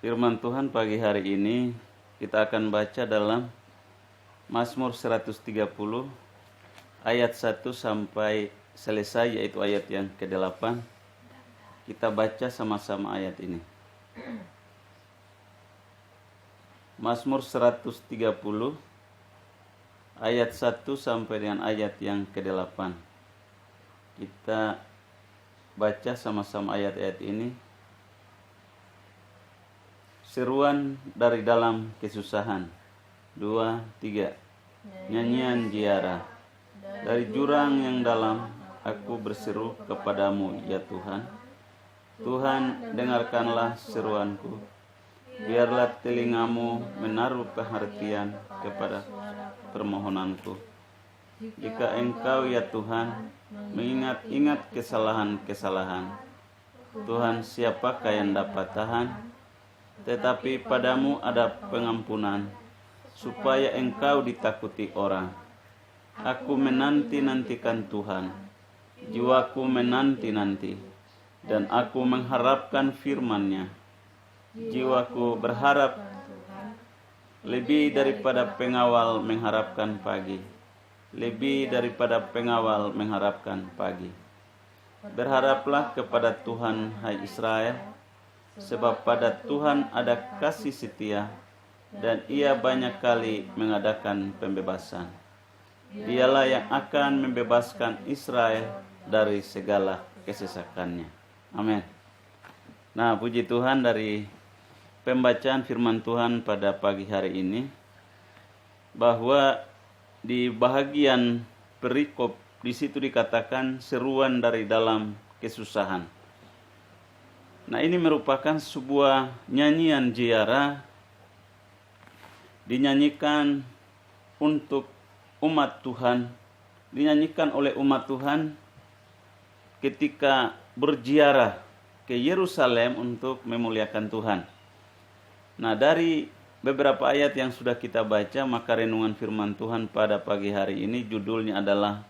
Firman Tuhan pagi hari ini kita akan baca dalam Mazmur 130 ayat 1 sampai selesai, yaitu ayat yang ke-8. Kita baca sama-sama ayat ini. Mazmur 130 ayat 1 sampai dengan ayat yang ke-8. Kita baca sama-sama ayat-ayat ini. Seruan dari dalam kesusahan. 2, 3. Nyanyian ziarah. Dari jurang yang dalam aku berseru kepadamu ya Tuhan. Tuhan, dengarkanlah seruanku. Biarlah telingamu menaruh perhatian kepada permohonanku. Jika Engkau ya Tuhan mengingat-ingat kesalahan-kesalahan, Tuhan, siapakah yang dapat tahan? Tetapi padamu ada pengampunan, supaya Engkau ditakuti orang. Aku menanti-nantikan Tuhan, jiwaku menanti-nanti, dan aku mengharapkan firman-Nya. Jiwaku berharap lebih daripada pengawal mengharapkan pagi, lebih daripada pengawal mengharapkan pagi. Berharaplah kepada Tuhan, hai Israel, sebab pada Tuhan ada kasih setia, dan Ia banyak kali mengadakan pembebasan. Dialah yang akan membebaskan Israel dari segala kesesakannya. Amin. Nah, puji Tuhan, dari pembacaan firman Tuhan pada pagi hari ini, bahwa di bahagian perikop di situ dikatakan seruan dari dalam kesusahan. Nah, ini merupakan sebuah nyanyian ziarah, dinyanyikan untuk umat Tuhan, dinyanyikan oleh umat Tuhan ketika berziarah ke Yerusalem untuk memuliakan Tuhan. Nah, dari beberapa ayat yang sudah kita baca, maka renungan firman Tuhan pada pagi hari ini judulnya adalah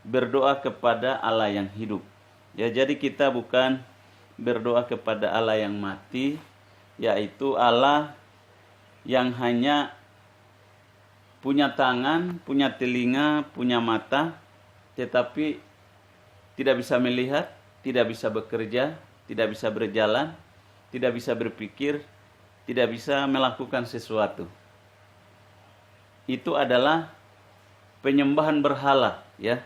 berdoa kepada Allah yang hidup. Ya, jadi kita bukan berdoa kepada Allah yang mati, yaitu Allah yang hanya punya tangan, punya telinga, punya mata, tetapi tidak bisa melihat, tidak bisa bekerja, tidak bisa berjalan, tidak bisa berpikir, tidak bisa melakukan sesuatu. Itu adalah penyembahan berhala, ya.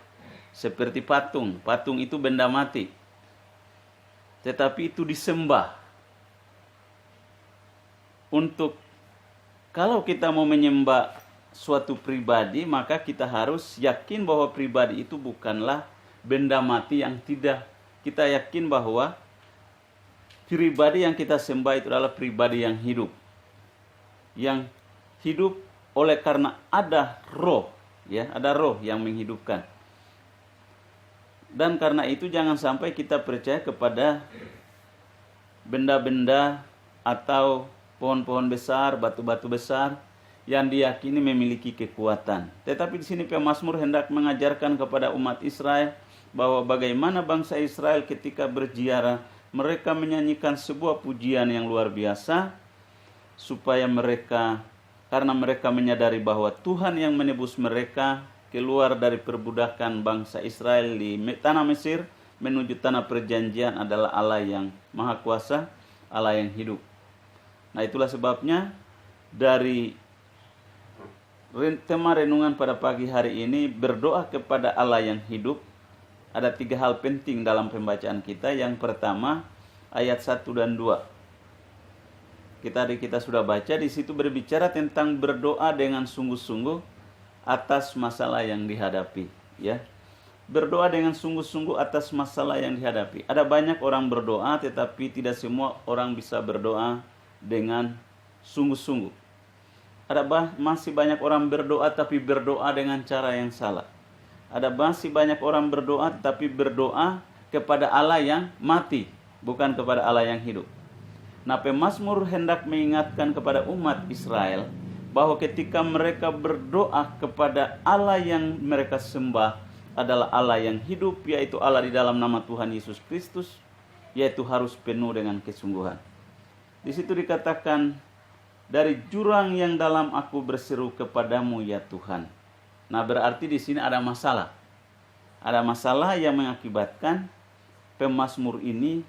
Seperti patung. Patung itu benda mati. Tetapi itu disembah. Kalau kita mau menyembah suatu pribadi, maka kita harus yakin bahwa pribadi itu bukanlah benda mati yang tidak. Kita yakin bahwa pribadi yang kita sembah itu adalah pribadi yang hidup. Yang hidup oleh karena ada roh, ya, ada roh yang menghidupkan. Dan karena itu jangan sampai kita percaya kepada benda-benda atau pohon-pohon besar, batu-batu besar yang diyakini memiliki kekuatan. Tetapi di sini pemazmur hendak mengajarkan kepada umat Israel bahwa bagaimana bangsa Israel ketika berziarah, mereka menyanyikan sebuah pujian yang luar biasa, supaya mereka, karena mereka menyadari bahwa Tuhan yang menebus mereka keluar dari perbudakan bangsa Israel di tanah Mesir menuju tanah perjanjian adalah Allah yang maha kuasa, Allah yang hidup. Nah, itulah sebabnya dari tema renungan pada pagi hari ini, berdoa kepada Allah yang hidup. Ada 3 hal penting dalam pembacaan kita. Yang pertama, ayat 1 dan 2. Kita sudah baca, di situ berbicara tentang berdoa dengan sungguh-sungguh atas masalah yang dihadapi, ya. Berdoa dengan sungguh-sungguh atas masalah yang dihadapi. Ada banyak orang berdoa, tetapi tidak semua orang bisa berdoa dengan sungguh-sungguh. Masih banyak orang berdoa tapi berdoa dengan cara yang salah. Ada masih banyak orang berdoa tapi berdoa kepada Allah yang mati, bukan kepada Allah yang hidup. Nah, pemazmur hendak mengingatkan kepada umat Israel bahwa ketika mereka berdoa kepada Allah yang mereka sembah adalah Allah yang hidup, yaitu Allah di dalam nama Tuhan Yesus Kristus, yaitu harus penuh dengan kesungguhan. Di situ dikatakan, dari jurang yang dalam aku berseru kepadamu ya Tuhan. Nah, berarti di sini ada masalah. Ada masalah yang mengakibatkan pemazmur ini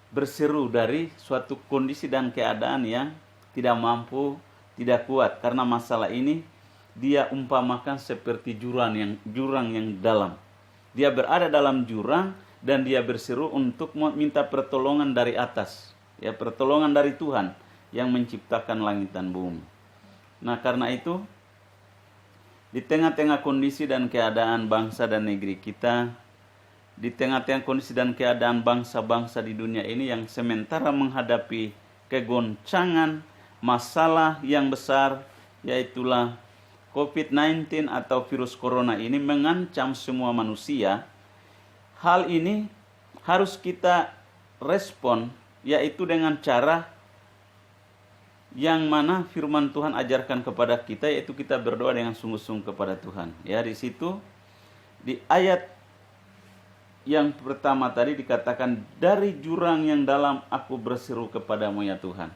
berseru dari suatu kondisi dan keadaan yang tidak mampu, tidak kuat. Karena masalah ini dia umpamakan seperti jurang yang dalam. Dia berada dalam jurang dan dia berseru untuk minta pertolongan dari atas. Ya, pertolongan dari Tuhan yang menciptakan langit dan bumi. Nah, karena itu di tengah-tengah kondisi dan keadaan bangsa dan negeri kita, di tengah-tengah kondisi dan keadaan bangsa-bangsa di dunia ini yang sementara menghadapi kegoncangan, masalah yang besar, yaitulah COVID-19 atau virus corona ini mengancam semua manusia. Hal ini harus kita respon, yaitu dengan cara yang mana firman Tuhan ajarkan kepada kita, yaitu kita berdoa dengan sungguh-sungguh kepada Tuhan. Ya, di situ di ayat yang pertama tadi dikatakan, dari jurang yang dalam aku berseru kepadamu ya Tuhan.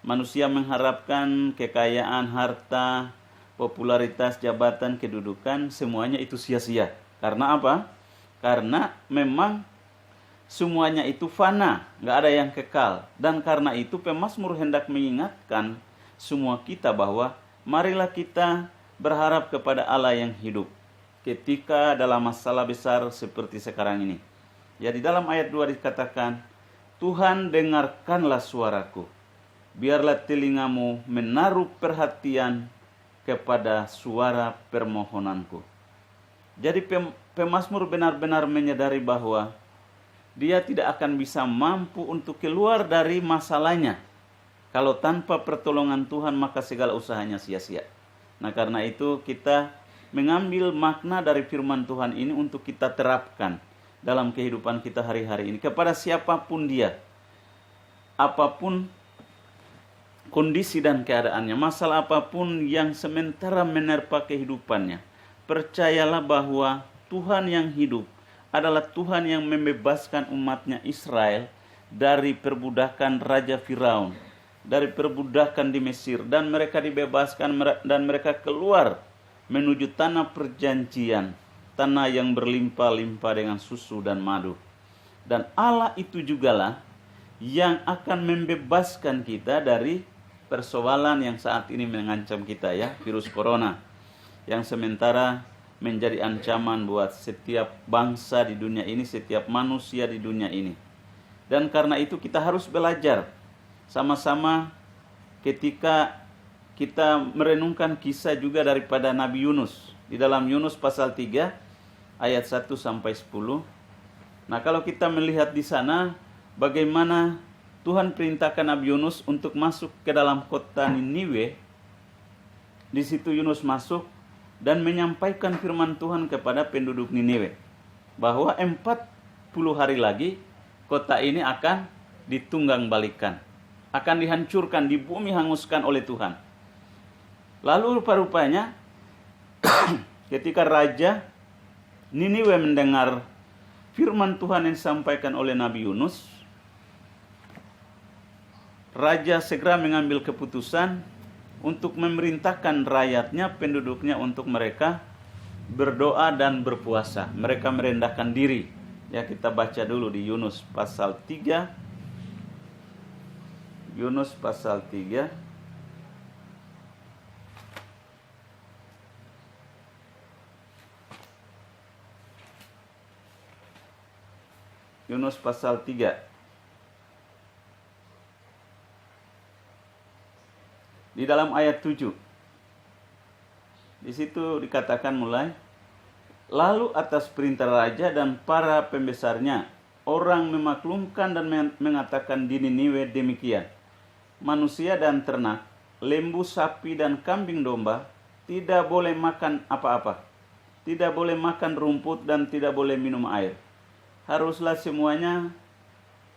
Manusia mengharapkan kekayaan, harta, popularitas, jabatan, kedudukan, semuanya itu sia-sia. Karena apa? Karena memang semuanya itu fana, nggak ada yang kekal. Dan karena itu pemazmur hendak mengingatkan semua kita bahwa marilah kita berharap kepada Allah yang hidup ketika dalam masalah besar seperti sekarang ini. Ya, di dalam ayat 2 dikatakan, Tuhan dengarkanlah suaraku, biarlah telingamu menaruh perhatian kepada suara permohonanku. Jadi pemazmur benar-benar menyadari bahwa dia tidak akan bisa mampu untuk keluar dari masalahnya. Kalau tanpa pertolongan Tuhan, maka segala usahanya sia-sia. Nah, karena itu kita mengambil makna dari firman Tuhan ini untuk kita terapkan dalam kehidupan kita hari-hari ini. Kepada siapapun dia, apapun kondisi dan keadaannya, masalah apapun yang sementara menerpa kehidupannya, percayalah bahwa Tuhan yang hidup adalah Tuhan yang membebaskan umatnya Israel dari perbudakan Raja Firaun, dari perbudakan di Mesir, dan mereka dibebaskan dan mereka keluar menuju tanah perjanjian, tanah yang berlimpah-limpah dengan susu dan madu. Dan Allah itu jugalah yang akan membebaskan kita dari persoalan yang saat ini mengancam kita, ya, virus corona, yang sementara menjadi ancaman buat setiap bangsa di dunia ini, setiap manusia di dunia ini. Dan karena itu kita harus belajar sama-sama ketika kita merenungkan kisah juga daripada Nabi Yunus. Di dalam Yunus pasal 3 ayat 1 sampai 10. Nah, kalau kita melihat di sana bagaimana Tuhan perintahkan Nabi Yunus untuk masuk ke dalam kota Niniwe. Di situ Yunus masuk dan menyampaikan firman Tuhan kepada penduduk Niniwe bahwa 40 hari lagi kota ini akan ditunggang balikan, akan dihancurkan, di bumi hanguskan oleh Tuhan. Lalu rupa-rupanya ketika Raja Niniwe mendengar firman Tuhan yang disampaikan oleh Nabi Yunus, Raja segera mengambil keputusan untuk memerintahkan rakyatnya, penduduknya, untuk mereka berdoa dan berpuasa. Mereka merendahkan diri. Ya, kita baca dulu di Yunus pasal 3. Yunus pasal 3. Yunus pasal 3. Di dalam ayat 7. Di situ dikatakan mulai, lalu atas perintah raja dan para pembesarnya, orang memaklumkan dan mengatakan di Niniwe demikian, manusia dan ternak, lembu, sapi, dan kambing domba tidak boleh makan apa-apa, tidak boleh makan rumput dan tidak boleh minum air. Haruslah semuanya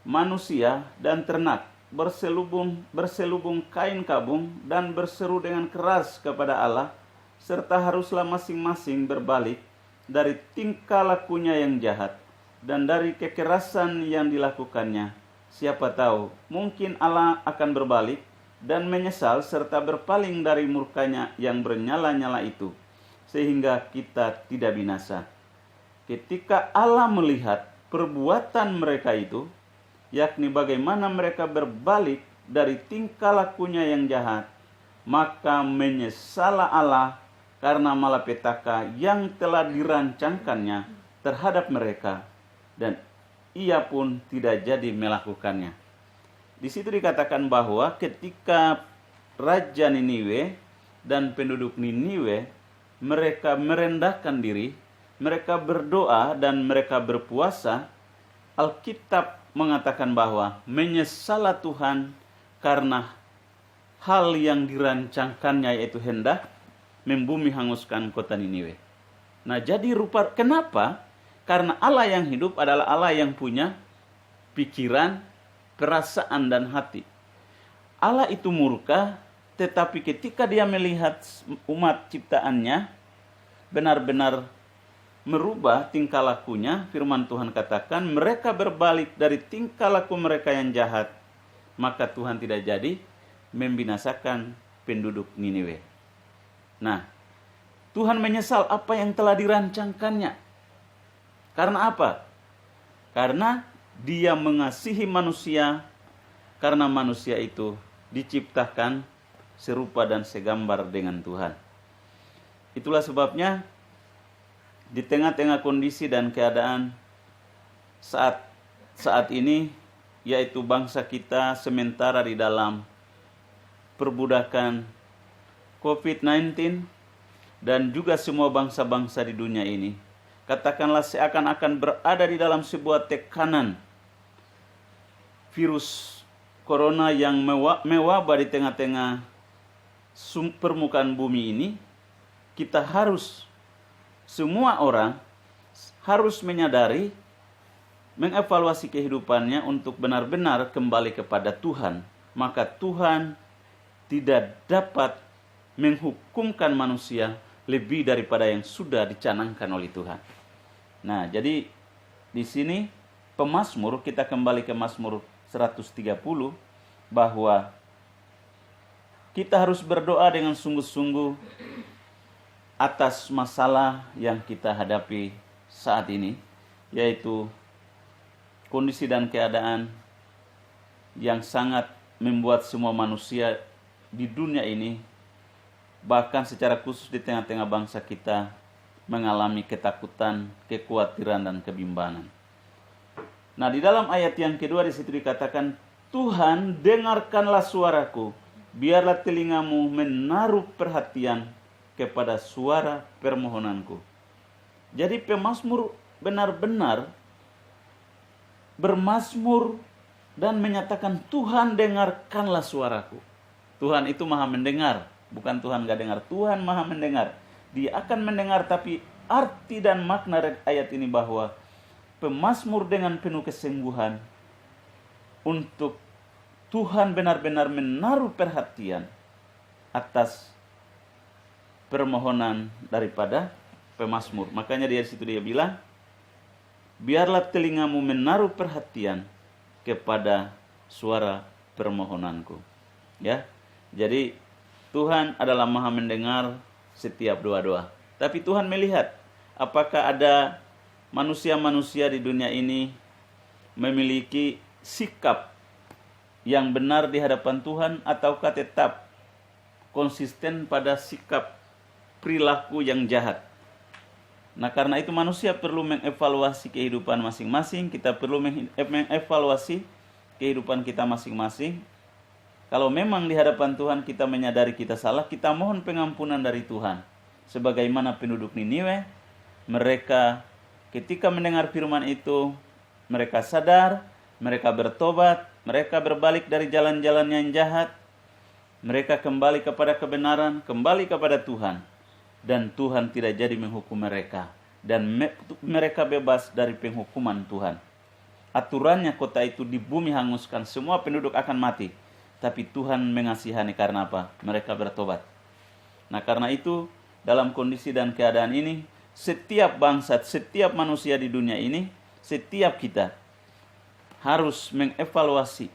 manusia dan ternak berselubung kain kabung dan berseru dengan keras kepada Allah, serta haruslah masing-masing berbalik dari tingkah lakunya yang jahat dan dari kekerasan yang dilakukannya, Siapa tahu, mungkin Allah akan berbalik dan menyesal serta berpaling dari murkanya yang bernyala-nyala itu, sehingga kita tidak binasa. Ketika Allah melihat perbuatan mereka itu, yakni bagaimana mereka berbalik dari tingkah lakunya yang jahat, maka menyesallah Allah karena malapetaka yang telah dirancangkannya terhadap mereka, dan ia pun tidak jadi melakukannya. Di situ dikatakan bahwa ketika Raja Niniwe dan penduduk Niniwe, mereka merendahkan diri, mereka berdoa dan mereka berpuasa, Alkitab mengatakan bahwa menyesallah Tuhan karena hal yang dirancangkannya, yaitu hendak membumi hanguskan kota Niniwe. Nah, jadi kenapa? Karena Allah yang hidup adalah Allah yang punya pikiran, perasaan, dan hati. Allah itu murka, tetapi ketika dia melihat umat ciptaannya benar-benar merubah tingkah lakunya, firman Tuhan katakan mereka berbalik dari tingkah laku mereka yang jahat, maka Tuhan tidak jadi membinasakan penduduk Niniwe. Nah, Tuhan menyesal apa yang telah dirancangkannya. Karena apa? Karena dia mengasihi manusia, karena manusia itu diciptakan serupa dan segambar dengan Tuhan. Itulah sebabnya di tengah-tengah kondisi dan keadaan saat ini, yaitu bangsa kita sementara di dalam perbudakan COVID-19 dan juga semua bangsa-bangsa di dunia ini, katakanlah seakan-akan berada di dalam sebuah tekanan virus corona yang mewabah di tengah-tengah permukaan bumi ini. Kita harus, semua orang harus menyadari, mengevaluasi kehidupannya untuk benar-benar kembali kepada Tuhan. Maka Tuhan tidak dapat menghukumkan manusia lebih daripada yang sudah dicanangkan oleh Tuhan. Nah, jadi di sini pemazmur, kita kembali ke Mazmur 130, bahwa kita harus berdoa dengan sungguh-sungguh atas masalah yang kita hadapi saat ini, yaitu kondisi dan keadaan yang sangat membuat semua manusia di dunia ini, bahkan secara khusus di tengah-tengah bangsa kita, mengalami ketakutan, kekhawatiran, dan kebimbangan. Nah, di dalam ayat yang kedua di situ dikatakan, Tuhan, dengarkanlah suaraku, biarlah telingamu menaruh perhatian kepada suara permohonanku. Jadi pemazmur benar-benar bermazmur dan menyatakan, Tuhan, dengarkanlah suaraku. Tuhan itu maha mendengar, bukan Tuhan gak dengar. Tuhan maha mendengar. Dia akan mendengar, tapi arti dan makna dari ayat ini bahwa pemazmur dengan penuh kesungguhan untuk Tuhan benar-benar menaruh perhatian atas permohonan daripada pemazmur. Makanya di situ dia bilang, biarlah telingamu menaruh perhatian kepada suara permohonanku. Ya, jadi Tuhan adalah maha mendengar setiap doa-doa. Tapi Tuhan melihat apakah ada manusia-manusia di dunia ini memiliki sikap yang benar di hadapan Tuhan, ataukah tetap konsisten pada sikap perilaku yang jahat. Nah, karena itu manusia perlu mengevaluasi kehidupan masing-masing. Kita perlu mengevaluasi kehidupan kita masing-masing. Kalau memang di hadapan Tuhan kita menyadari kita salah, kita mohon pengampunan dari Tuhan. Sebagaimana penduduk Niniwe, mereka ketika mendengar firman itu, mereka sadar, mereka bertobat, mereka berbalik dari jalan-jalan yang jahat, mereka kembali kepada kebenaran, kembali kepada Tuhan. Dan Tuhan tidak jadi menghukum mereka. Dan mereka bebas dari penghukuman Tuhan. Aturannya kota itu di bumi hanguskan, semua penduduk akan mati. Tapi Tuhan mengasihani karena apa? Mereka bertobat. Nah, karena itu dalam kondisi dan keadaan ini, setiap bangsa, setiap manusia di dunia ini, setiap kita harus mengevaluasi,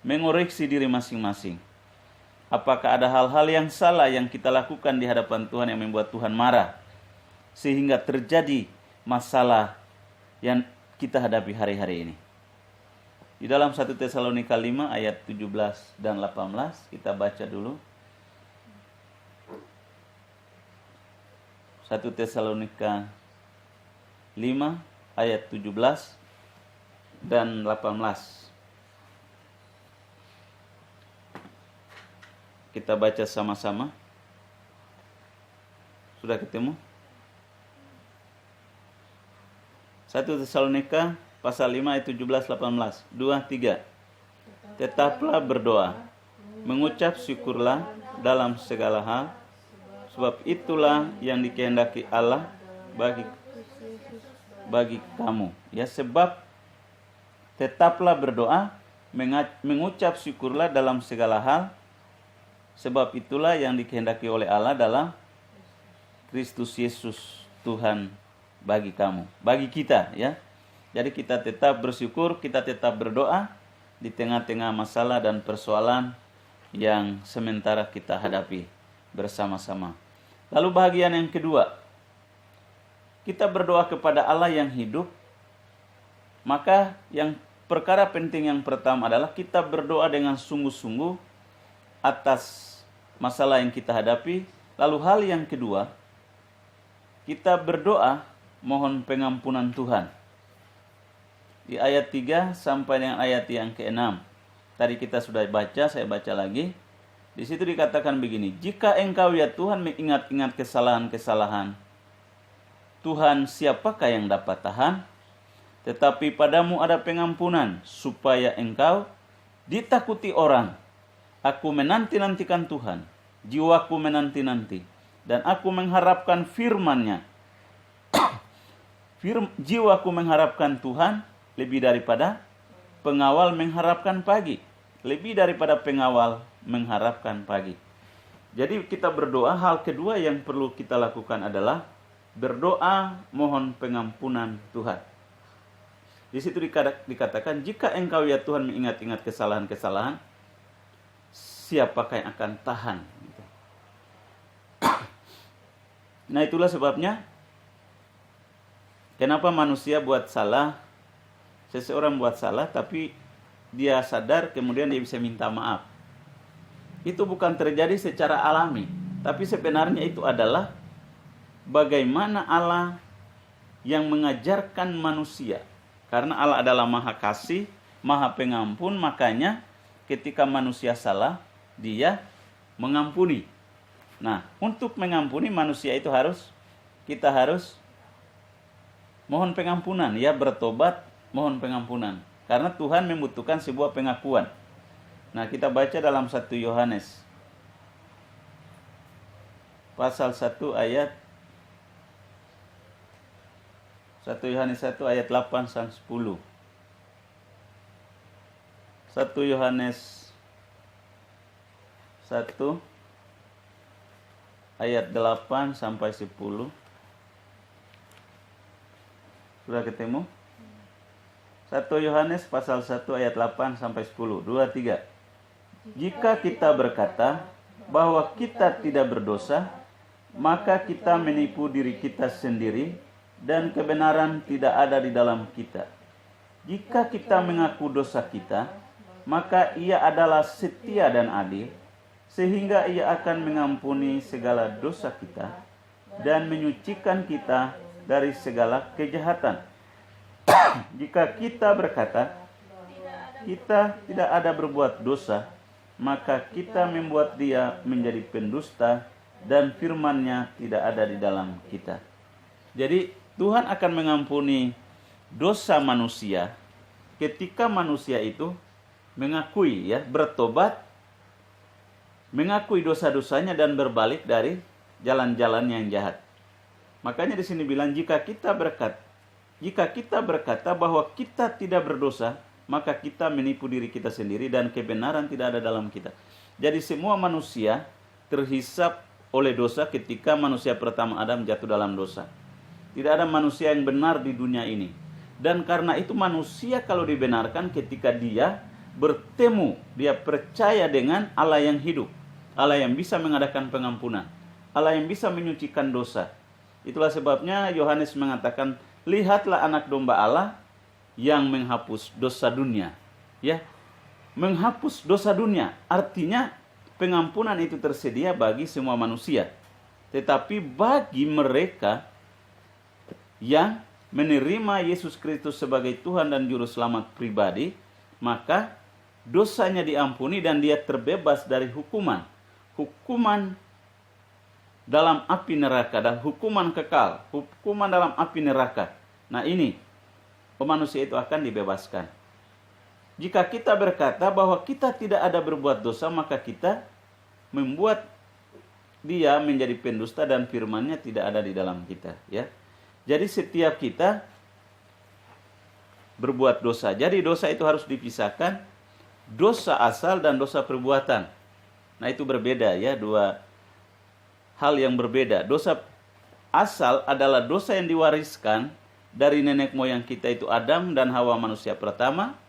mengoreksi diri masing-masing. Apakah ada hal-hal yang salah yang kita lakukan di hadapan Tuhan yang membuat Tuhan marah, sehingga terjadi masalah yang kita hadapi hari-hari ini. Di dalam 1 Tesalonika 5 ayat 17 dan 18 kita baca dulu. 1 Tesalonika 5 ayat 17 dan 18. Kita baca sama-sama. Sudah ketemu? 1 Tesalonika pasal 5 ayat 17 18. 2 3. Tetaplah berdoa, mengucap syukurlah dalam segala hal, sebab itulah yang dikehendaki Allah bagi kamu. Ya, sebab tetaplah berdoa, mengucap syukurlah dalam segala hal, sebab itulah yang dikehendaki oleh Allah dalam Kristus Yesus Tuhan bagi kamu, bagi kita, ya. Jadi kita tetap bersyukur, kita tetap berdoa di tengah-tengah masalah dan persoalan yang sementara kita hadapi bersama-sama. Lalu bagian yang kedua, kita berdoa kepada Allah yang hidup. Maka yang perkara penting yang pertama adalah kita berdoa dengan sungguh-sungguh atas masalah yang kita hadapi. Lalu hal yang kedua, kita berdoa mohon pengampunan Tuhan. Di ayat 3 sampai dengan ayat yang ke-6. Tadi kita sudah baca, saya baca lagi. Di situ dikatakan begini, jika engkau ya Tuhan mengingat-ingat kesalahan-kesalahan, Tuhan siapakah yang dapat tahan? Tetapi padamu ada pengampunan, supaya engkau ditakuti orang. Aku menanti-nantikan Tuhan, jiwaku menanti-nanti, dan aku mengharapkan firman-Nya. Jiwaku mengharapkan Tuhan lebih daripada pengawal mengharapkan pagi. Lebih daripada pengawal mengharapkan pagi. Jadi kita berdoa, hal kedua yang perlu kita lakukan adalah berdoa mohon pengampunan Tuhan. Di situ dikatakan, jika engkau ya Tuhan mengingat-ingat kesalahan-kesalahan, siapakah yang akan tahan? Nah, itulah sebabnya kenapa manusia buat salah. Seseorang buat salah tapi dia sadar, kemudian dia bisa minta maaf. Itu bukan terjadi secara alami, tapi sebenarnya itu adalah bagaimana Allah yang mengajarkan manusia. Karena Allah adalah Maha Kasih, Maha Pengampun, makanya ketika manusia salah, Dia mengampuni. Nah, untuk mengampuni manusia itu kita harus mohon pengampunan, ya, bertobat, mohon pengampunan. Karena Tuhan membutuhkan sebuah pengakuan. Nah, kita baca dalam 1 Yohanes pasal 1 ayat 1 Yohanes 1 ayat 8 sampai 10. 1 Yohanes 1 ayat 8 sampai 10. Sudah ketemu? 1 Yohanes pasal 1 ayat 8 sampai 10. 2 3. Jika kita berkata bahwa kita tidak berdosa, maka kita menipu diri kita sendiri dan kebenaran tidak ada di dalam kita. Jika kita mengaku dosa kita, maka Ia adalah setia dan adil, sehingga Ia akan mengampuni segala dosa kita dan menyucikan kita dari segala kejahatan. Jika kita berkata kita tidak ada berbuat dosa, maka kita membuat Dia menjadi pendusta dan firman-Nya tidak ada di dalam kita. Jadi Tuhan akan mengampuni dosa manusia ketika manusia itu mengakui, ya, bertobat, mengakui dosa-dosanya dan berbalik dari jalan-jalan yang jahat. Makanya di sini bilang jika kita berkata bahwa kita tidak berdosa, maka kita menipu diri kita sendiri dan kebenaran tidak ada dalam kita. Jadi semua manusia terhisap oleh dosa ketika manusia pertama Adam jatuh dalam dosa. Tidak ada manusia yang benar di dunia ini. Dan karena itu manusia kalau dibenarkan ketika dia bertemu, dia percaya dengan Allah yang hidup, Allah yang bisa mengadakan pengampunan, Allah yang bisa menyucikan dosa. Itulah sebabnya Yohanes mengatakan, lihatlah anak domba Allah yang menghapus dosa dunia. Ya, menghapus dosa dunia artinya pengampunan itu tersedia bagi semua manusia. Tetapi bagi mereka yang menerima Yesus Kristus sebagai Tuhan dan Juru Selamat pribadi, maka dosanya diampuni dan dia terbebas dari hukuman. Hukuman dalam api neraka dan hukuman kekal. Hukuman dalam api neraka. Nah ini, manusia itu akan dibebaskan. Jika kita berkata bahwa kita tidak ada berbuat dosa, maka kita membuat dia menjadi pendusta dan firman-Nya tidak ada di dalam kita. Ya. Jadi setiap kita berbuat dosa. Jadi dosa itu harus dipisahkan. Dosa asal dan dosa perbuatan. Nah itu berbeda ya, dua hal yang berbeda. Dosa asal adalah dosa yang diwariskan dari nenek moyang kita itu Adam dan Hawa manusia pertama.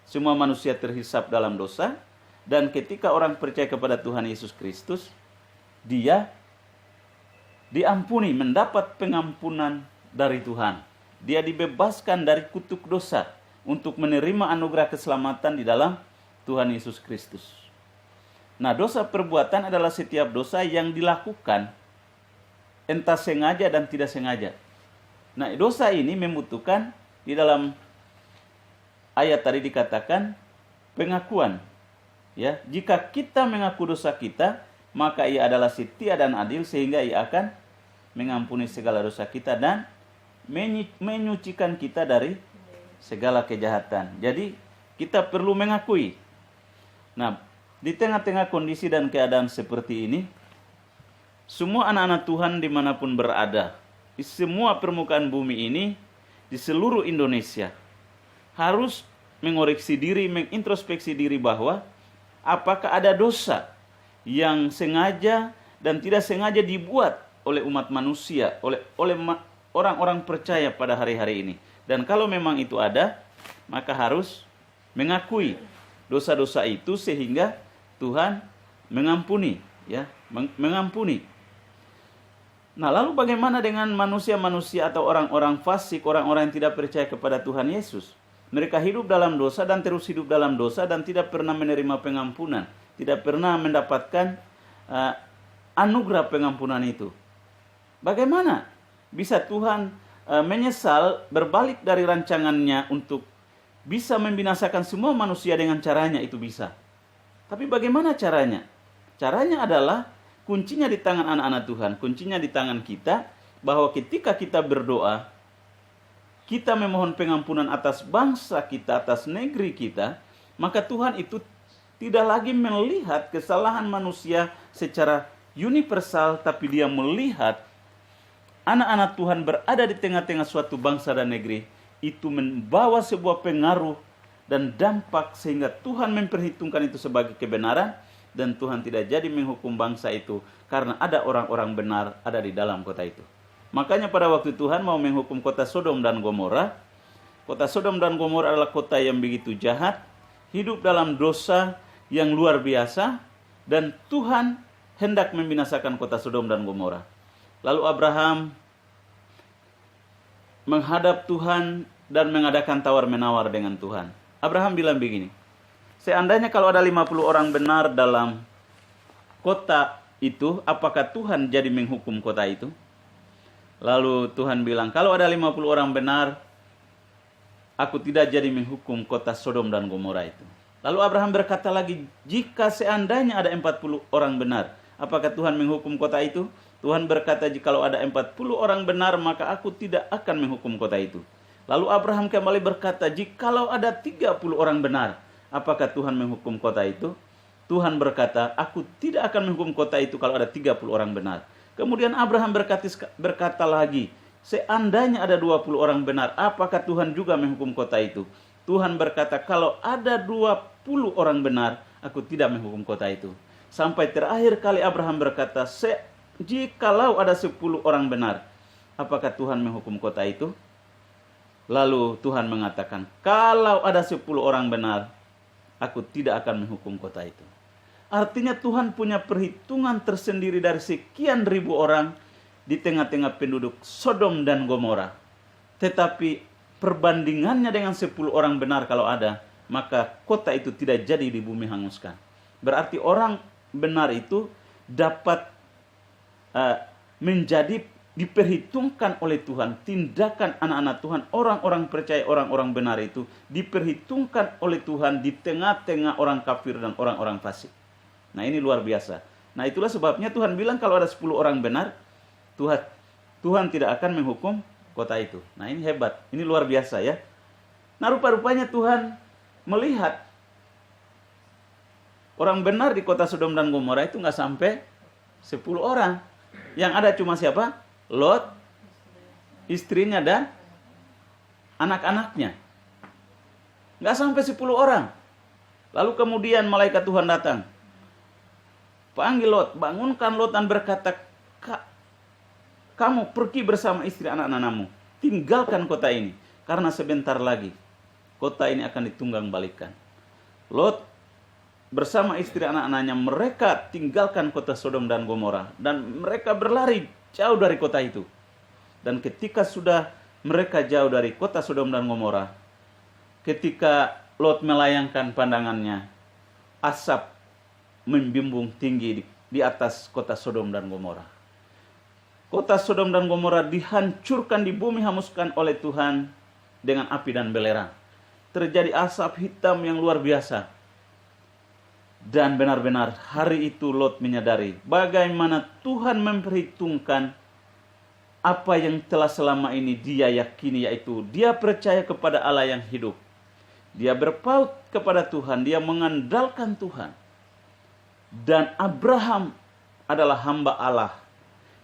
Semua manusia terhisap dalam dosa. Dan ketika orang percaya kepada Tuhan Yesus Kristus, dia diampuni, mendapat pengampunan dari Tuhan. Dia dibebaskan dari kutuk dosa untuk menerima anugerah keselamatan di dalam Tuhan Yesus Kristus. Nah, dosa perbuatan adalah setiap dosa yang dilakukan entah sengaja dan tidak sengaja. Nah, dosa ini membutuhkan di dalam ayat tadi dikatakan pengakuan. Ya, jika kita mengaku dosa kita, maka Ia adalah setia dan adil sehingga Ia akan mengampuni segala dosa kita dan menyucikan kita dari segala kejahatan. Jadi kita perlu mengakui. Nah, di tengah-tengah kondisi dan keadaan seperti ini, semua anak-anak Tuhan dimanapun berada, di semua permukaan bumi ini, di seluruh Indonesia, harus mengoreksi diri, mengintrospeksi diri bahwa apakah ada dosa yang sengaja dan tidak sengaja dibuat oleh umat manusia, oleh orang-orang percaya pada hari-hari ini. Dan kalau memang itu ada, maka harus mengakui dosa-dosa itu sehingga Tuhan mengampuni, ya, mengampuni. Nah, lalu bagaimana dengan manusia-manusia atau orang-orang fasik, orang-orang yang tidak percaya kepada Tuhan Yesus? Mereka hidup dalam dosa dan terus hidup dalam dosa dan tidak pernah menerima pengampunan, tidak pernah mendapatkan anugerah pengampunan itu. Bagaimana bisa Tuhan menyesal berbalik dari rancangannya untuk bisa membinasakan semua manusia dengan caranya? Itu bisa. Tapi bagaimana caranya? Caranya adalah kuncinya di tangan anak-anak Tuhan, kuncinya di tangan kita, bahwa ketika kita berdoa, kita memohon pengampunan atas bangsa kita, atas negeri kita, maka Tuhan itu tidak lagi melihat kesalahan manusia secara universal, tapi Dia melihat anak-anak Tuhan berada di tengah-tengah suatu bangsa dan negeri, itu membawa sebuah pengaruh dan dampak sehingga Tuhan memperhitungkan itu sebagai kebenaran, dan Tuhan tidak jadi menghukum bangsa itu karena ada orang-orang benar ada di dalam kota itu. Makanya pada waktu Tuhan mau menghukum kota Sodom dan Gomora, kota Sodom dan Gomora adalah kota yang begitu jahat, hidup dalam dosa yang luar biasa, dan Tuhan hendak membinasakan kota Sodom dan Gomora. Lalu Abraham menghadap Tuhan dan mengadakan tawar-menawar dengan Tuhan. Abraham bilang begini, seandainya kalau ada 50 orang benar dalam kota itu, apakah Tuhan jadi menghukum kota itu? Lalu Tuhan bilang, kalau ada 50 orang benar, aku tidak jadi menghukum kota Sodom dan Gomora itu. Lalu Abraham berkata lagi, jika seandainya ada 40 orang benar, apakah Tuhan menghukum kota itu? Tuhan berkata, jikalau ada 40 orang benar, maka aku tidak akan menghukum kota itu. Lalu Abraham kembali berkata, jikalau ada 30 orang benar, apakah Tuhan menghukum kota itu? Tuhan berkata, aku tidak akan menghukum kota itu kalau ada 30 orang benar. Kemudian Abraham berkata lagi, seandainya ada 20 orang benar, apakah Tuhan juga menghukum kota itu? Tuhan berkata, kalau ada 20 orang benar, aku tidak menghukum kota itu. Sampai terakhir kali Abraham berkata, jikalau ada 10 orang benar, apakah Tuhan menghukum kota itu? Lalu Tuhan mengatakan, kalau ada 10 orang benar, aku tidak akan menghukum kota itu. Artinya Tuhan punya perhitungan tersendiri dari sekian ribu orang di tengah-tengah penduduk Sodom dan Gomora. Tetapi perbandingannya dengan 10 orang benar kalau ada, maka kota itu tidak jadi di bumi hanguskan. Berarti orang benar itu dapat menjadi diperhitungkan oleh Tuhan. Tindakan anak-anak Tuhan, orang-orang percaya, orang-orang benar itu diperhitungkan oleh Tuhan di tengah-tengah orang kafir dan orang-orang fasik. Nah, ini luar biasa. Nah, itulah sebabnya Tuhan bilang kalau ada 10 orang benar, Tuhan tidak akan menghukum kota itu. Nah, ini hebat. Ini luar biasa ya. Nah, rupa-rupanya Tuhan melihat orang benar di kota Sodom dan Gomora itu nggak sampai 10 orang. Yang ada cuma siapa? Lot, istrinya dan anak-anaknya. Nggak sampai 10 orang. Lalu kemudian malaikat Tuhan datang. Panggil Lot, bangunkan Lot dan berkata, kamu pergi bersama istri anak-anakmu. Tinggalkan kota ini. Karena sebentar lagi kota ini akan ditunggang balikan. Lot bersama istri anak-anaknya, mereka tinggalkan kota Sodom dan Gomora. Dan mereka berlari jauh dari kota itu. Dan ketika sudah mereka jauh dari kota Sodom dan Gomora, ketika Lot melayangkan pandangannya, asap membimbung tinggi di atas kota Sodom dan Gomora. Kota Sodom dan Gomora dihancurkan, di bumi hanguskan oleh Tuhan dengan api dan belerang. Terjadi asap hitam yang luar biasa. Dan benar-benar hari itu Lot menyadari bagaimana Tuhan memperhitungkan apa yang telah selama ini dia yakini, yaitu dia percaya kepada Allah yang hidup. Dia berpaut kepada Tuhan, dia mengandalkan Tuhan. Dan Abraham adalah hamba Allah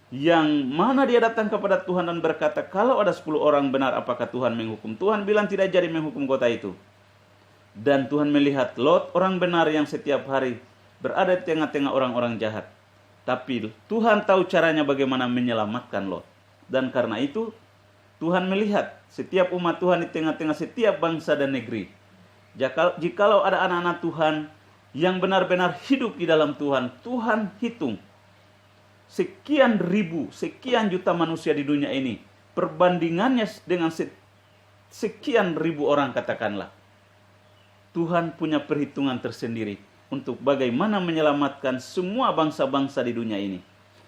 yang mana dia datang kepada Tuhan dan berkata, kalau ada 10 orang benar, apakah Tuhan menghukum? Tuhan bilang tidak jadi menghukum kota itu. Dan Tuhan melihat Lot, orang benar yang setiap hari berada di tengah-tengah orang-orang jahat. Tapi Tuhan tahu caranya bagaimana menyelamatkan Lot. Dan karena itu Tuhan melihat setiap umat Tuhan di tengah-tengah setiap bangsa dan negeri. Jikalau ada anak-anak Tuhan yang benar-benar hidup di dalam Tuhan, Tuhan hitung sekian ribu, sekian juta manusia di dunia ini. Perbandingannya dengan sekian ribu orang katakanlah. Tuhan punya perhitungan tersendiri untuk bagaimana menyelamatkan semua bangsa-bangsa di dunia ini.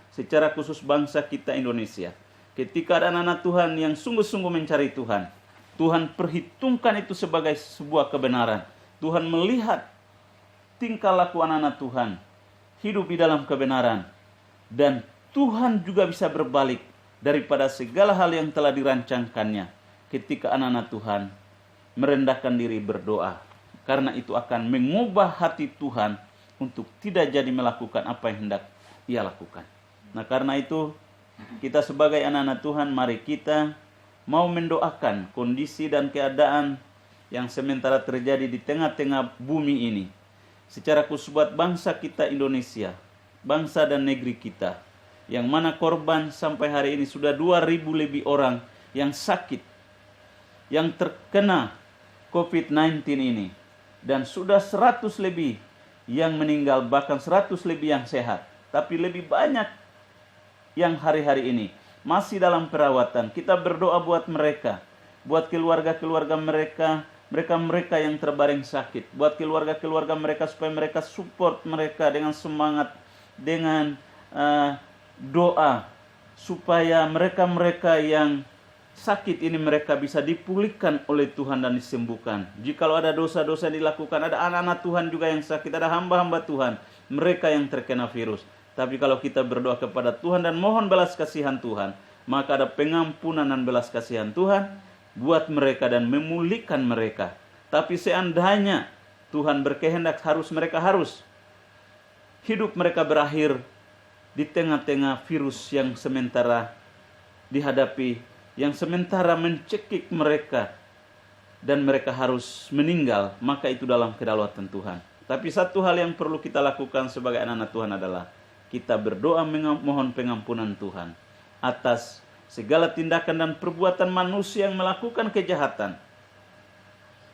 Secara khusus bangsa kita Indonesia. Ketika ada anak-anak Tuhan yang sungguh-sungguh mencari Tuhan, Tuhan perhitungkan itu sebagai sebuah kebenaran. Tuhan melihat tingkah laku anak-anak Tuhan, hidup di dalam kebenaran. Dan Tuhan juga bisa berbalik daripada segala hal yang telah dirancangkannya ketika anak-anak Tuhan merendahkan diri berdoa. Karena itu akan mengubah hati Tuhan untuk tidak jadi melakukan apa yang hendak Ia lakukan. Nah, karena itu kita sebagai anak-anak Tuhan, mari kita mau mendoakan kondisi dan keadaan yang sementara terjadi di tengah-tengah bumi ini. Secara khusus buat bangsa kita Indonesia, bangsa dan negeri kita, yang mana korban sampai hari ini sudah 2.000 lebih orang yang sakit, yang terkena COVID-19 ini. Dan sudah 100 lebih yang meninggal, bahkan 100 lebih yang sehat. Tapi lebih banyak yang hari-hari ini masih dalam perawatan. Kita berdoa buat mereka, buat keluarga-keluarga mereka, mereka yang terbaring sakit, buat keluarga-keluarga mereka supaya mereka support mereka dengan semangat, dengan doa, supaya mereka-mereka yang sakit ini mereka bisa dipulihkan oleh Tuhan dan disembuhkan. Jikalau ada dosa-dosa dilakukan, ada anak-anak Tuhan juga yang sakit, ada hamba-hamba Tuhan, mereka yang terkena virus. Tapi kalau kita berdoa kepada Tuhan dan mohon belas kasihan Tuhan, maka ada pengampunan dan belas kasihan Tuhan buat mereka dan memulihkan mereka. Tapi seandainya Tuhan berkehendak mereka harus hidup mereka berakhir di tengah-tengah virus yang sementara dihadapi, yang sementara mencekik mereka, dan mereka harus meninggal, maka itu dalam kedaulatan Tuhan. Tapi satu hal yang perlu kita lakukan sebagai anak-anak Tuhan adalah kita berdoa mohon pengampunan Tuhan atas segala tindakan dan perbuatan manusia yang melakukan kejahatan.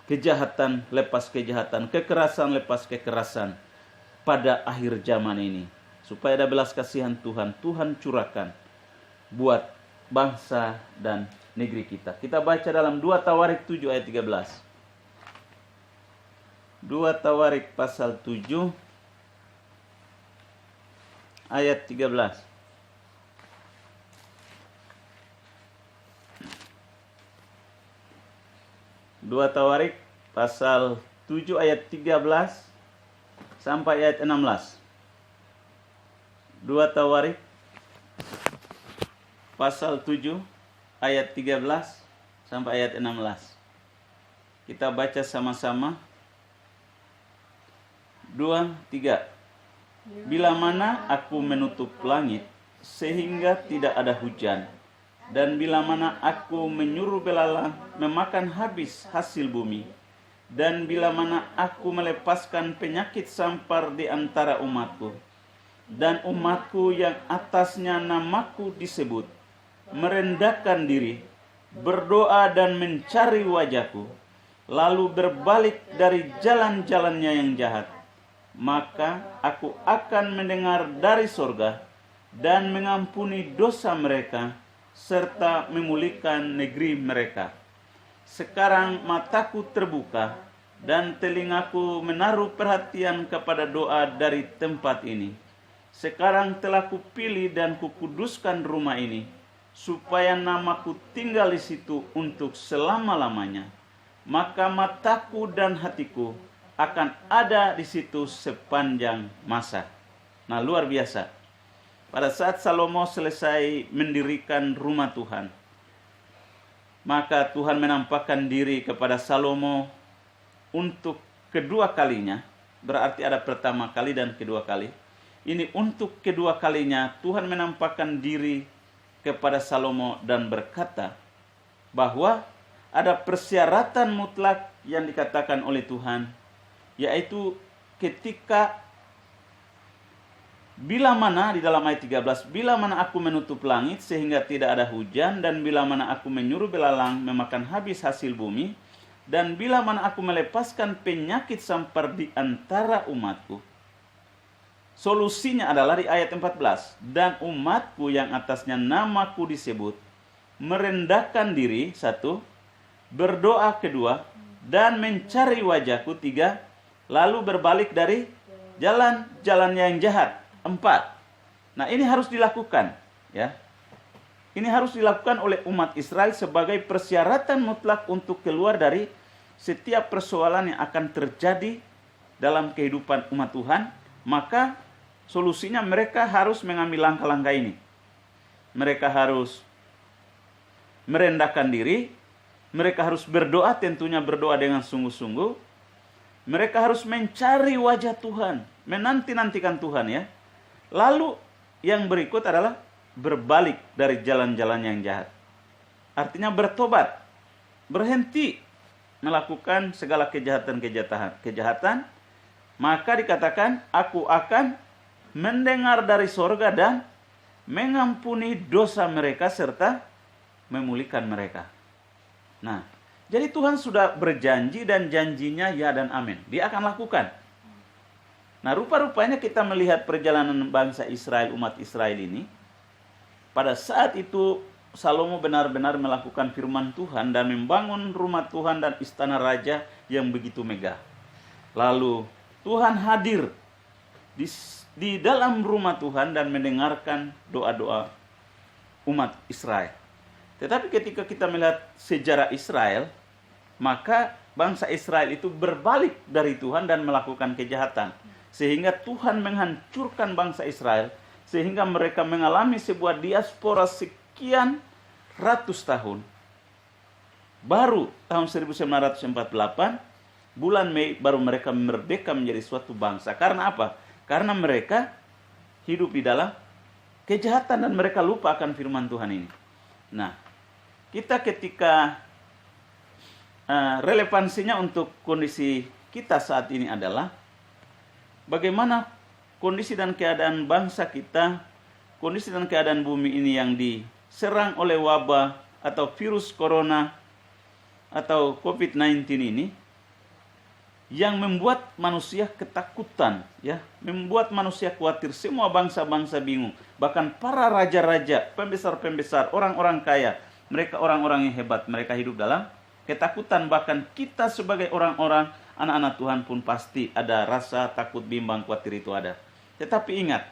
Kejahatan lepas kejahatan, kekerasan lepas kekerasan pada akhir zaman ini. Supaya ada belas kasihan Tuhan curahkan buat bangsa dan negeri kita. Kita baca dalam 2 Tawarik 7 ayat 13. 2 Tawarik pasal 7 ayat 13. 2 Tawarik pasal 7 ayat 13 sampai ayat 16. 2 Tawarik pasal 7 ayat 13 sampai ayat 16. Kita baca sama-sama. 2, 3. Bila mana aku menutup langit sehingga tidak ada hujan, dan bila mana aku menyuruh belalang memakan habis hasil bumi, dan bila mana aku melepaskan penyakit sampar di antara umatku, dan umatku yang atasnya namaku disebut, merendahkan diri, berdoa dan mencari wajahku, lalu berbalik dari jalan-jalannya yang jahat, maka aku akan mendengar dari sorga dan mengampuni dosa mereka, serta memulihkan negeri mereka. Sekarang mataku terbuka dan telingaku menaruh perhatian kepada doa dari tempat ini. Sekarang telah kupilih dan kukuduskan rumah ini, supaya namaku tinggal di situ untuk selama-lamanya. Maka mataku dan hatiku akan ada di situ sepanjang masa. Nah, luar biasa. Pada saat Salomo selesai mendirikan rumah Tuhan, maka Tuhan menampakkan diri kepada Salomo untuk kedua kalinya. Berarti ada pertama kali dan kedua kali. Ini untuk kedua kalinya Tuhan menampakkan diri kepada Salomo dan berkata bahwa ada persyaratan mutlak yang dikatakan oleh Tuhan, yaitu ketika bila mana di dalam ayat 13, bila mana aku menutup langit sehingga tidak ada hujan, dan bila mana aku menyuruh belalang memakan habis hasil bumi, dan bila mana aku melepaskan penyakit sampar di antara umatku. Solusinya adalah di ayat 14, dan umatku yang atasnya namaku disebut, merendahkan diri, 1, berdoa, 2, dan mencari wajahku, 3, lalu berbalik dari jalan-jalannya yang jahat, 4. Nah, ini harus dilakukan, ya. Ini harus dilakukan oleh umat Israel sebagai persyaratan mutlak untuk keluar dari setiap persoalan yang akan terjadi dalam kehidupan umat Tuhan. Maka solusinya mereka harus mengambil langkah-langkah ini. Mereka harus merendahkan diri, mereka harus berdoa, tentunya berdoa dengan sungguh-sungguh. Mereka harus mencari wajah Tuhan, menanti-nantikan Tuhan, ya. Lalu yang berikut adalah berbalik dari jalan-jalan yang jahat. Artinya bertobat, berhenti melakukan segala kejahatan. Maka dikatakan, aku akan mendengar dari sorga dan mengampuni dosa mereka serta memulihkan mereka. Nah, jadi Tuhan sudah berjanji dan janjinya ya dan amin. Dia akan lakukan. Nah, rupa-rupanya kita melihat perjalanan bangsa Israel, umat Israel ini. Pada saat itu Salomo benar-benar melakukan firman Tuhan dan membangun rumah Tuhan dan istana raja yang begitu megah. Lalu Tuhan hadir di dalam rumah Tuhan dan mendengarkan doa-doa umat Israel. Tetapi ketika kita melihat sejarah Israel, maka bangsa Israel itu berbalik dari Tuhan dan melakukan kejahatan. Sehingga Tuhan menghancurkan bangsa Israel, sehingga mereka mengalami sebuah diaspora sekian ratus tahun. Baru tahun 1948, bulan Mei, baru mereka merdeka menjadi suatu bangsa. Karena apa? Karena mereka hidup di dalam kejahatan dan mereka lupa akan firman Tuhan ini. Nah, kita ketika relevansinya untuk kondisi kita saat ini adalah bagaimana kondisi dan keadaan bangsa kita, kondisi dan keadaan bumi ini yang diserang oleh wabah atau virus corona atau COVID-19 ini, yang membuat manusia ketakutan, ya, membuat manusia khawatir, semua bangsa-bangsa bingung, bahkan para raja-raja, pembesar-pembesar, orang-orang kaya, mereka orang-orang yang hebat, mereka hidup dalam ketakutan. Bahkan kita sebagai orang-orang anak-anak Tuhan pun pasti ada rasa takut, bimbang, khawatir, itu ada. Tetapi ingat,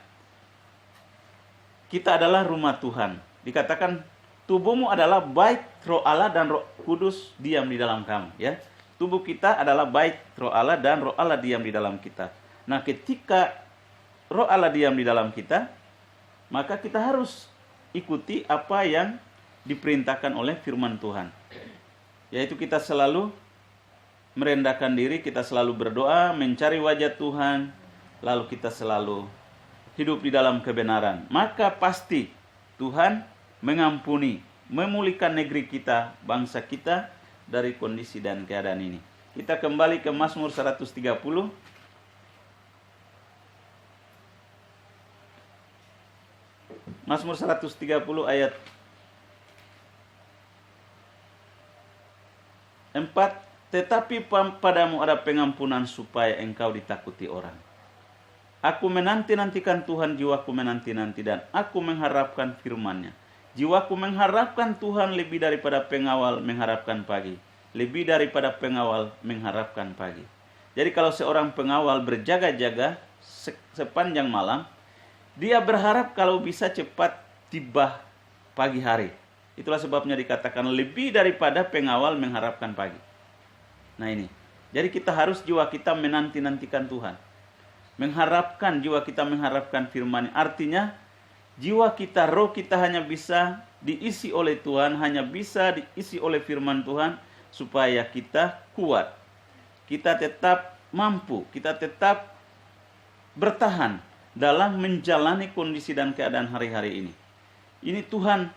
kita adalah rumah Tuhan. Dikatakan tubuhmu adalah bait Roh Allah dan Roh Kudus diam di dalam kamu, ya. Tubuh kita adalah bait Roh Allah dan Roh Allah diam di dalam kita. Nah, ketika Roh Allah diam di dalam kita, maka kita harus ikuti apa yang diperintahkan oleh firman Tuhan. Yaitu kita selalu merendahkan diri, kita selalu berdoa, mencari wajah Tuhan, lalu kita selalu hidup di dalam kebenaran. Maka pasti Tuhan mengampuni, memulihkan negeri kita, bangsa kita, dari kondisi dan keadaan ini. Kita kembali ke Mazmur 130. Mazmur 130 ayat 4. Tetapi padamu ada pengampunan supaya engkau ditakuti orang. Aku menanti-nantikan Tuhan, jiwaku menanti-nanti, dan aku mengharapkan firman-Nya. Jiwaku mengharapkan Tuhan lebih daripada pengawal mengharapkan pagi. Lebih daripada pengawal mengharapkan pagi. Jadi kalau seorang pengawal berjaga-jaga sepanjang malam, dia berharap kalau bisa cepat tiba pagi hari. Itulah sebabnya dikatakan lebih daripada pengawal mengharapkan pagi. Nah ini, jadi kita harus jiwa kita menanti-nantikan Tuhan. Mengharapkan, jiwa kita mengharapkan firman. Artinya, jiwa kita, roh kita hanya bisa diisi oleh Tuhan, hanya bisa diisi oleh firman Tuhan, supaya kita kuat, kita tetap mampu, kita tetap bertahan dalam menjalani kondisi dan keadaan hari-hari ini. Ini Tuhan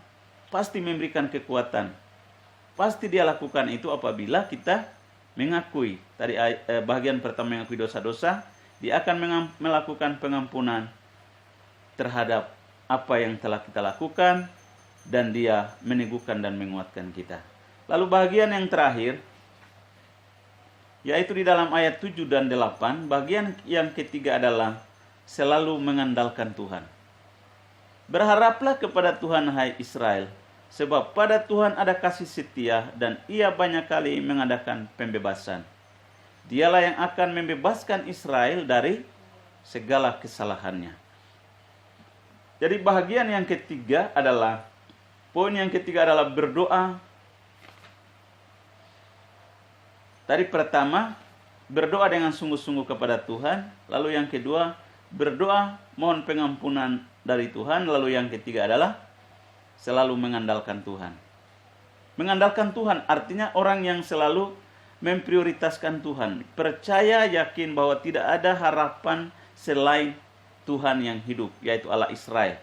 pasti memberikan kekuatan. Pasti Dia lakukan itu apabila kita mengakui. Tadi bagian pertama mengakui dosa-dosa, Dia akan melakukan pengampunan terhadap apa yang telah kita lakukan, dan Dia meneguhkan dan menguatkan kita. Lalu bagian yang terakhir, yaitu di dalam ayat 7 dan 8, bagian yang ketiga adalah selalu mengandalkan Tuhan. Berharaplah kepada Tuhan, hai Israel, sebab pada Tuhan ada kasih setia dan Ia banyak kali mengadakan pembebasan. Dialah yang akan membebaskan Israel dari segala kesalahannya. Jadi bagian yang ketiga adalah, poin yang ketiga adalah berdoa. Tadi pertama, berdoa dengan sungguh-sungguh kepada Tuhan. Lalu yang kedua, berdoa mohon pengampunan dari Tuhan. Lalu yang ketiga adalah selalu mengandalkan Tuhan. Mengandalkan Tuhan artinya orang yang selalu memprioritaskan Tuhan. Percaya, yakin bahwa tidak ada harapan selain Tuhan yang hidup, yaitu Allah Israel.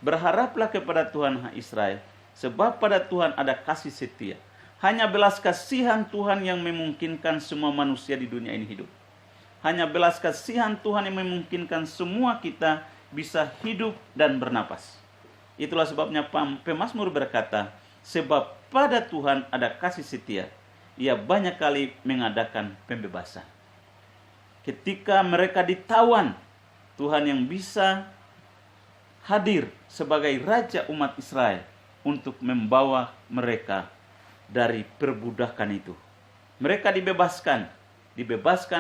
Berharaplah kepada Tuhan, hai Israel, sebab pada Tuhan ada kasih setia. Hanya belas kasihan Tuhan yang memungkinkan semua manusia di dunia ini hidup. Hanya belas kasihan Tuhan yang memungkinkan semua kita bisa hidup dan bernapas. Itulah sebabnya pemazmur berkata, sebab pada Tuhan ada kasih setia. Ia banyak kali mengadakan pembebasan. Ketika mereka ditawan, Tuhan yang bisa hadir sebagai Raja umat Israel untuk membawa mereka dari perbudakan itu. Mereka dibebaskan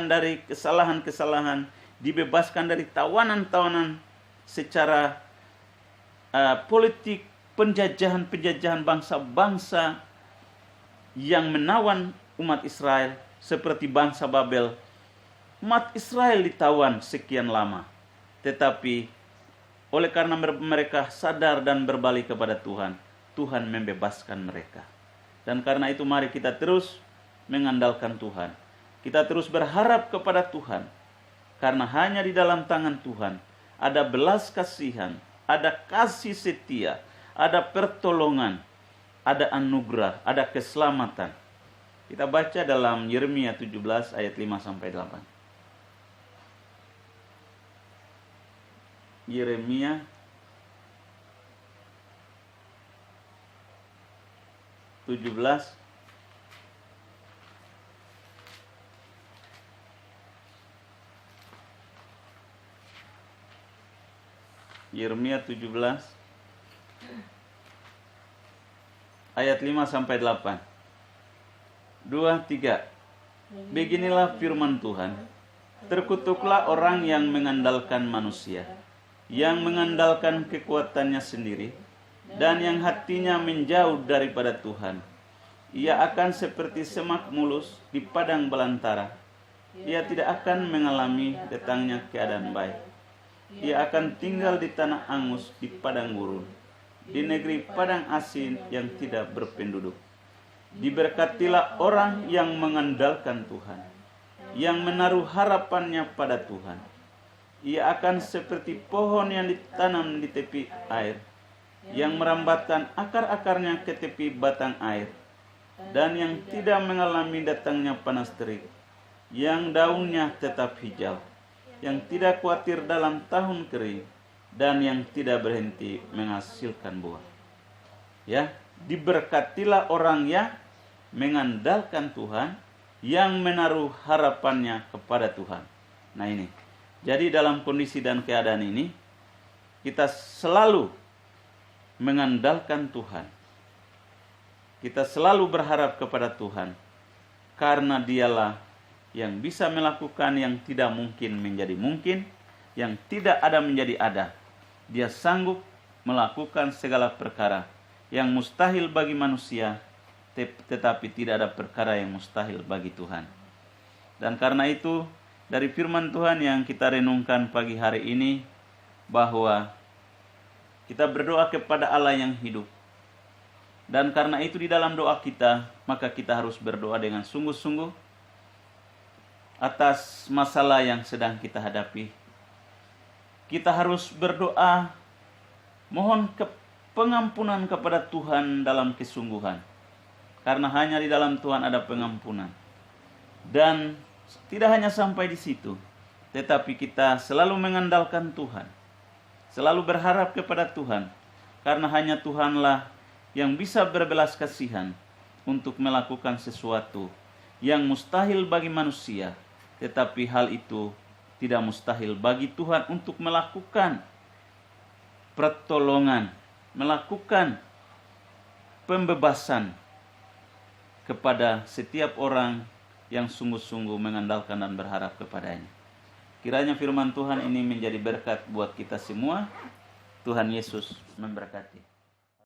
dari kesalahan-kesalahan, dibebaskan dari tawanan-tawanan secara politik, penjajahan bangsa-bangsa yang menawan umat Israel seperti bangsa Babel. Umat Israel ditawan sekian lama, tetapi oleh karena mereka sadar dan berbalik kepada Tuhan, Tuhan membebaskan mereka. Dan karena itu mari kita terus mengandalkan Tuhan. Kita terus berharap kepada Tuhan. Karena hanya di dalam tangan Tuhan ada belas kasihan, ada kasih setia, ada pertolongan, ada anugerah, ada keselamatan. Kita baca dalam Yeremia 17 ayat 5 sampai 8. Yeremia 17. Yeremia 17 ayat 5 sampai 8. 2, 3. Beginilah firman Tuhan. Terkutuklah orang yang mengandalkan manusia, yang mengandalkan kekuatannya sendiri, dan yang hatinya menjauh daripada Tuhan. Ia akan seperti semak mulus di padang belantara. Ia tidak akan mengalami datangnya keadaan baik. Ia akan tinggal di tanah angus di padang gurun, di negeri padang asin yang tidak berpenduduk. Diberkatilah orang yang mengandalkan Tuhan, yang menaruh harapannya pada Tuhan. Ia akan seperti pohon yang ditanam di tepi air, yang merambatkan akar-akarnya ke tepi batang air, dan yang tidak mengalami datangnya panas terik, yang daunnya tetap hijau, yang tidak khawatir dalam tahun kering, dan yang tidak berhenti menghasilkan buah. Ya, diberkatilah orang yang mengandalkan Tuhan, yang menaruh harapannya kepada Tuhan. Nah ini, jadi dalam kondisi dan keadaan ini, kita selalu mengandalkan Tuhan. Kita selalu berharap kepada Tuhan, karena Dialah yang bisa melakukan yang tidak mungkin menjadi mungkin, yang tidak ada menjadi ada. Dia sanggup melakukan segala perkara yang mustahil bagi manusia, tetapi tidak ada perkara yang mustahil bagi Tuhan. Dan karena itu, dari firman Tuhan yang kita renungkan pagi hari ini, bahwa kita berdoa kepada Allah yang hidup. Dan karena itu di dalam doa kita, maka kita harus berdoa dengan sungguh-sungguh atas masalah yang sedang kita hadapi. Kita harus berdoa, mohon pengampunan kepada Tuhan dalam kesungguhan. Karena hanya di dalam Tuhan ada pengampunan. Dan tidak hanya sampai di situ, tetapi kita selalu mengandalkan Tuhan. Selalu berharap kepada Tuhan. Karena hanya Tuhanlah yang bisa berbelas kasihan untuk melakukan sesuatu yang mustahil bagi manusia. Tetapi hal itu tidak mustahil bagi Tuhan untuk melakukan pertolongan, melakukan pembebasan kepada setiap orang yang sungguh-sungguh mengandalkan dan berharap kepadanya. Kiranya firman Tuhan ini menjadi berkat buat kita semua. Tuhan Yesus memberkati.